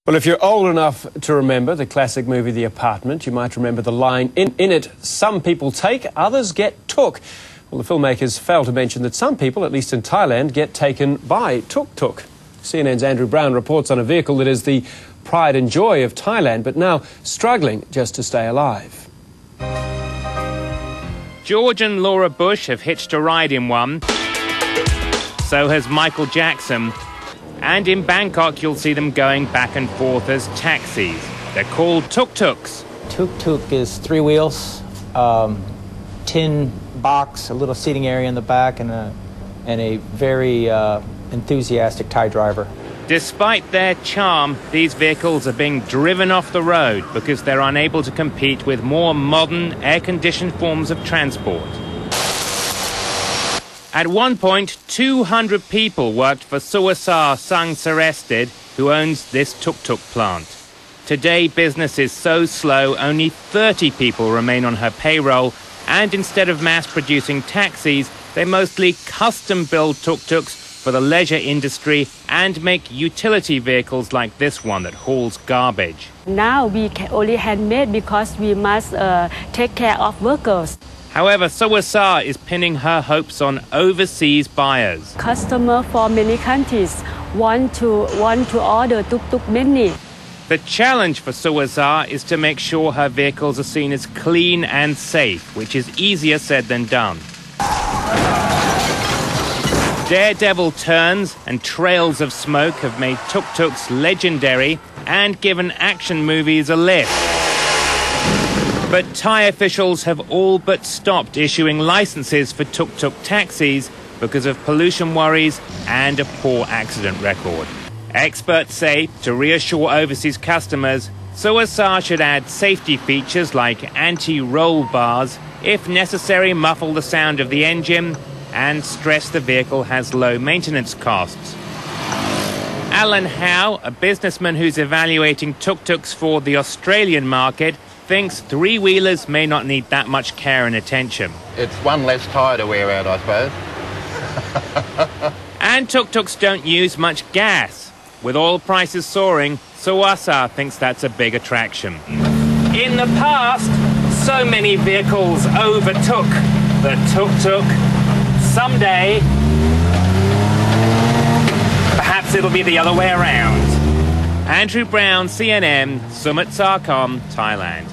Well, if you're old enough to remember the classic movie The Apartment, you might remember the line in it, "Some people take, others get took." Well, the filmmakers fail to mention that some people, at least in Thailand, get taken by tuk-tuk. CNN's Andrew Brown reports on a vehicle that is the pride and joy of Thailand, but now struggling just to stay alive. George and Laura Bush have hitched a ride in one. So has Michael Jackson. And in Bangkok, you'll see them going back and forth as taxis. They're called tuk-tuks. Tuk-tuk is 3 wheels, tin box, a little seating area in the back, and a very enthusiastic Thai driver. Despite their charm, these vehicles are being driven off the road because they're unable to compete with more modern, air-conditioned forms of transport. At one point, 200 people worked for Suwasar Sang Sarested, who owns this tuk-tuk plant. Today, business is so slow, only 30 people remain on her payroll, and instead of mass-producing taxis, they mostly custom-build tuk-tuks for the leisure industry and make utility vehicles like this one that hauls garbage. Now we can only handmade because we must take care of workers. However, Suwasar is pinning her hopes on overseas buyers. Customers from many countries want to order tuk-tuk many. The challenge for Suwasar is to make sure her vehicles are seen as clean and safe, which is easier said than done. Daredevil turns and trails of smoke have made tuk-tuks legendary and given action movies a lift. But Thai officials have all but stopped issuing licenses for tuk-tuk taxis because of pollution worries and a poor accident record. Experts say to reassure overseas customers, Suwasar should add safety features like anti-roll bars, if necessary muffle the sound of the engine, and stress the vehicle has low maintenance costs. Alan Howe, a businessman who's evaluating tuk-tuks for the Australian market, thinks three-wheelers may not need that much care and attention. It's one less tyre to wear out, I suppose. And tuk-tuks don't use much gas. With oil prices soaring, Suwasar thinks that's a big attraction. In the past, so many vehicles overtook the tuk-tuk. Someday, perhaps it'll be the other way around. Andrew Brown, CNN, Sumut Sarkom, Thailand.